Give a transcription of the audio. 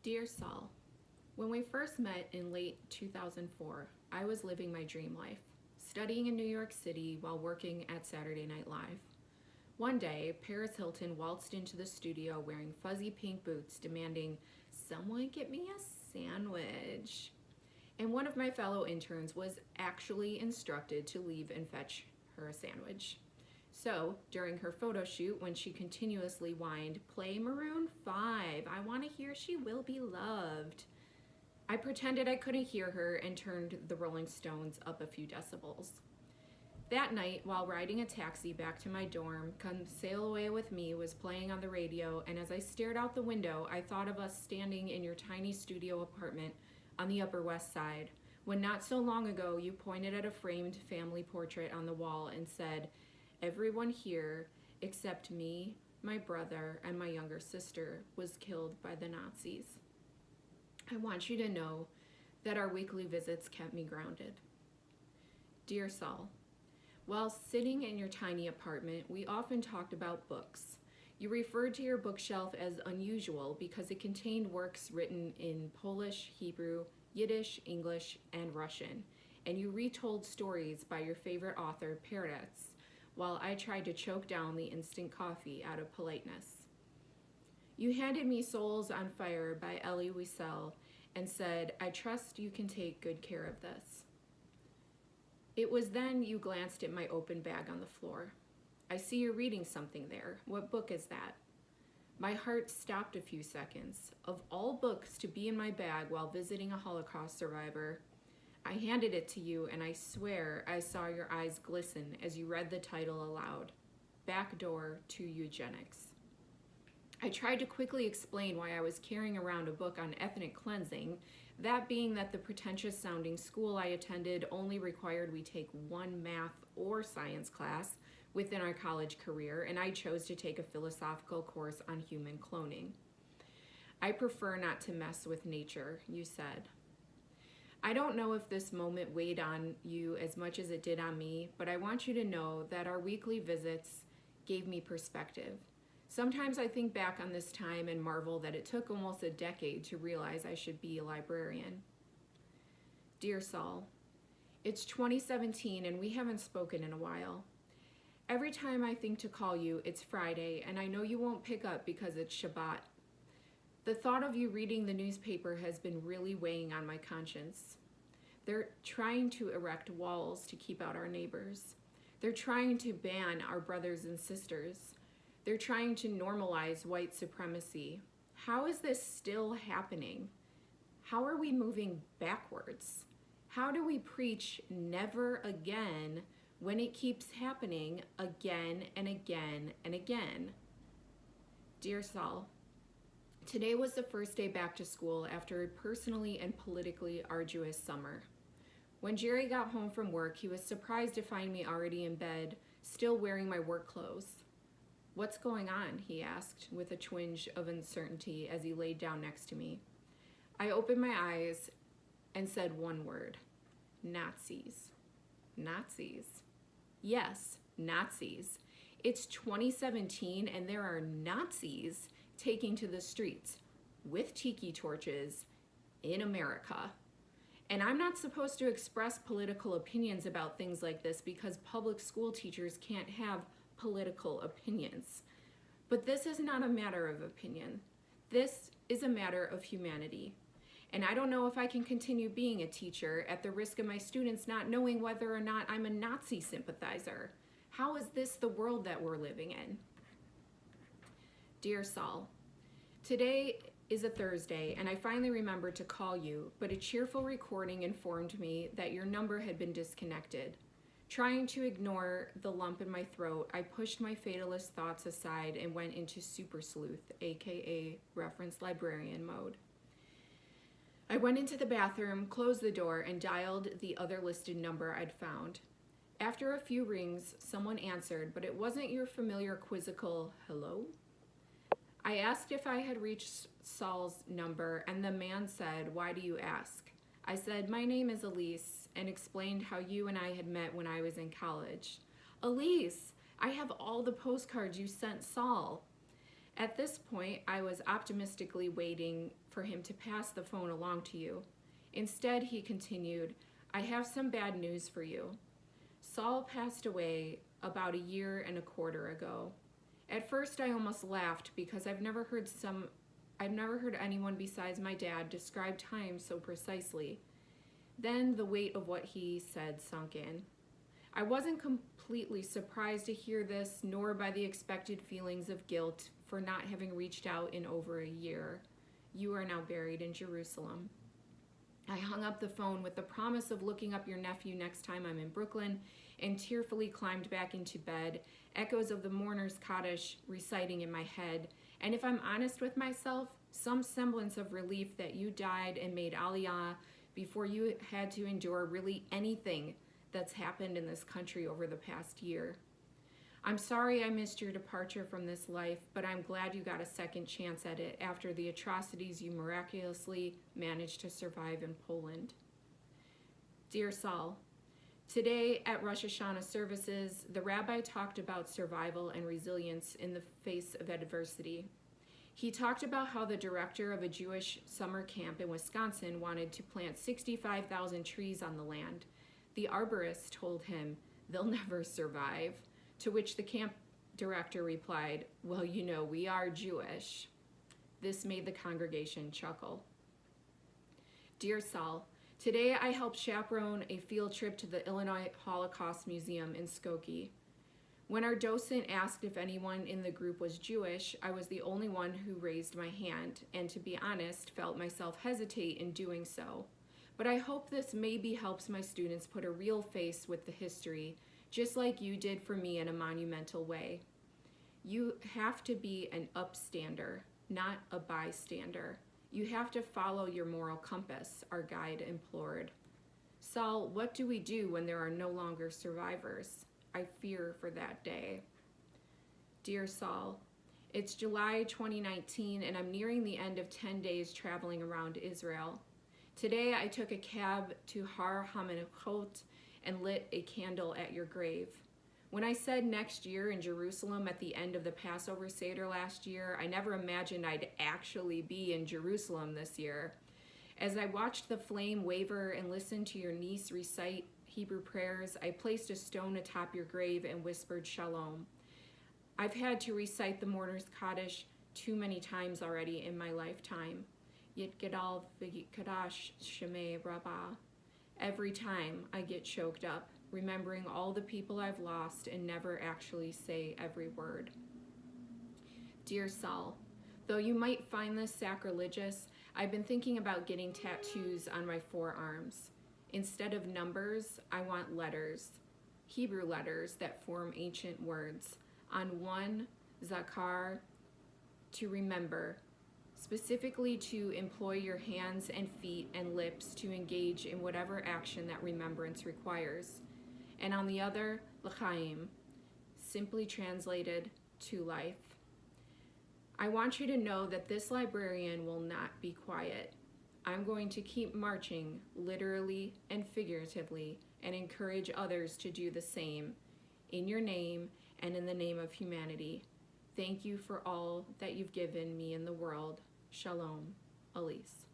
Dear Saul, when we first met in late 2004, I was living my dream life, studying in New York City while working at Saturday Night Live. One day, Paris Hilton waltzed into the studio wearing fuzzy pink boots, demanding, "Someone get me a sandwich." And one of my fellow interns was actually instructed to leave and fetch her a sandwich. So, during her photo shoot, when she continuously whined, "Play Maroon 5, I want to hear She Will Be Loved," I pretended I couldn't hear her and turned the Rolling Stones up a few decibels. That night, while riding a taxi back to my dorm, Come Sail Away With Me was playing on the radio, and as I stared out the window, I thought of us standing in your tiny studio apartment on the Upper West Side, when not so long ago you pointed at a framed family portrait on the wall and said, "Everyone here, except me, my brother, and my younger sister, was killed by the Nazis." I want you to know that our weekly visits kept me grounded. Dear Saul, while sitting in your tiny apartment, we often talked about books. You referred to your bookshelf as unusual because it contained works written in Polish, Hebrew, Yiddish, English, and Russian, and you retold stories by your favorite author, Peretz, while I tried to choke down the instant coffee out of politeness. You handed me Souls on Fire by Elie Wiesel and said, "I trust you can take good care of this." It was then you glanced at my open bag on the floor. "I see you're reading something there. What book is that?" My heart stopped a few seconds. Of all books to be in my bag while visiting a Holocaust survivor, I handed it to you, and I swear I saw your eyes glisten as you read the title aloud, Back Door to Eugenics. I tried to quickly explain why I was carrying around a book on ethnic cleansing, that being that the pretentious-sounding school I attended only required we take one math or science class within our college career, and I chose to take a philosophical course on human cloning. "I prefer not to mess with nature," you said. I don't know if this moment weighed on you as much as it did on me, but I want you to know that our weekly visits gave me perspective. Sometimes I think back on this time and marvel that it took almost a decade to realize I should be a librarian. Dear Saul, it's 2017 and we haven't spoken in a while. Every time I think to call you, it's Friday, and I know you won't pick up because it's Shabbat. The thought of you reading the newspaper has been really weighing on my conscience. They're trying to erect walls to keep out our neighbors. They're trying to ban our brothers and sisters. They're trying to normalize white supremacy. How is this still happening? How are we moving backwards? How do we preach never again when it keeps happening again and again and again? Dear Saul, today was the first day back to school after a personally and politically arduous summer. When Jerry got home from work, he was surprised to find me already in bed, still wearing my work clothes. "What's going on?" he asked, with a twinge of uncertainty as he laid down next to me. I opened my eyes and said one word: Nazis. Nazis. Yes, Nazis. It's 2017 and there are Nazis taking to the streets with tiki torches in America. And I'm not supposed to express political opinions about things like this because public school teachers can't have political opinions. But this is not a matter of opinion. This is a matter of humanity. And I don't know if I can continue being a teacher at the risk of my students not knowing whether or not I'm a Nazi sympathizer. How is this the world that we're living in? Dear Saul, today is a Thursday, and I finally remembered to call you, but a cheerful recording informed me that your number had been disconnected. Trying to ignore the lump in my throat, I pushed my fatalist thoughts aside and went into super sleuth, aka reference librarian mode. I went into the bathroom, closed the door, and dialed the other listed number I'd found. After a few rings, someone answered, but it wasn't your familiar quizzical hello. I asked if I had reached Saul's number, and the man said, "Why do you ask?" I said, "My name is Elise," and explained how you and I had met when I was in college. "Elise, I have all the postcards you sent Saul." At this point, I was optimistically waiting for him to pass the phone along to you. Instead, he continued, I have some bad news for you. Saul passed away about a year and a quarter ago. At first, I almost laughed because I've never heard anyone besides my dad describe time so precisely. Then the weight of what he said sunk in. I wasn't completely surprised to hear this, nor by the expected feelings of guilt for not having reached out in over a year. You are now buried in Jerusalem. I hung up the phone with the promise of looking up your nephew next time I'm in Brooklyn and tearfully climbed back into bed, echoes of the mourner's Kaddish reciting in my head, and if I'm honest with myself, some semblance of relief that you died and made Aliyah before you had to endure really anything that's happened in this country over the past year. I'm sorry I missed your departure from this life, but I'm glad you got a second chance at it after the atrocities you miraculously managed to survive in Poland. Dear Saul, today at Rosh Hashanah services, the rabbi talked about survival and resilience in the face of adversity. He talked about how the director of a Jewish summer camp in Wisconsin wanted to plant 65,000 trees on the land. The arborist told him, they'll never survive, to which the camp director replied, well, you know, we are Jewish. This made the congregation chuckle. Dear Saul, today I helped chaperone a field trip to the Illinois Holocaust Museum in Skokie. When our docent asked if anyone in the group was Jewish, I was the only one who raised my hand, and to be honest, felt myself hesitate in doing so. But I hope this maybe helps my students put a real face with the history, just like you did for me in a monumental way. You have to be an upstander, not a bystander. You have to follow your moral compass, our guide implored. Saul, what do we do when there are no longer survivors? I fear for that day. Dear Saul, it's July 2019 and I'm nearing the end of 10 days traveling around Israel. Today I took a cab to Har HaMenachot and lit a candle at your grave. When I said next year in Jerusalem at the end of the Passover Seder last year, I never imagined I'd actually be in Jerusalem this year. As I watched the flame waver and listened to your niece recite Hebrew prayers, I placed a stone atop your grave and whispered shalom. I've had to recite the mourner's Kaddish too many times already in my lifetime. Yit Gadal V'Kadash Shemei Rabbah. Every time I get choked up, remembering all the people I've lost and never actually say every word. Dear Saul, though you might find this sacrilegious, I've been thinking about getting tattoos on my forearms. Instead of numbers, I want letters, Hebrew letters that form ancient words. On one, zakar, to remember, specifically to employ your hands and feet and lips to engage in whatever action that remembrance requires. And on the other, l'chaim, simply translated, to life. I want you to know that this librarian will not be quiet. I'm going to keep marching, literally and figuratively, and encourage others to do the same, in your name and in the name of humanity. Thank you for all that you've given me in the world. Shalom, Elise.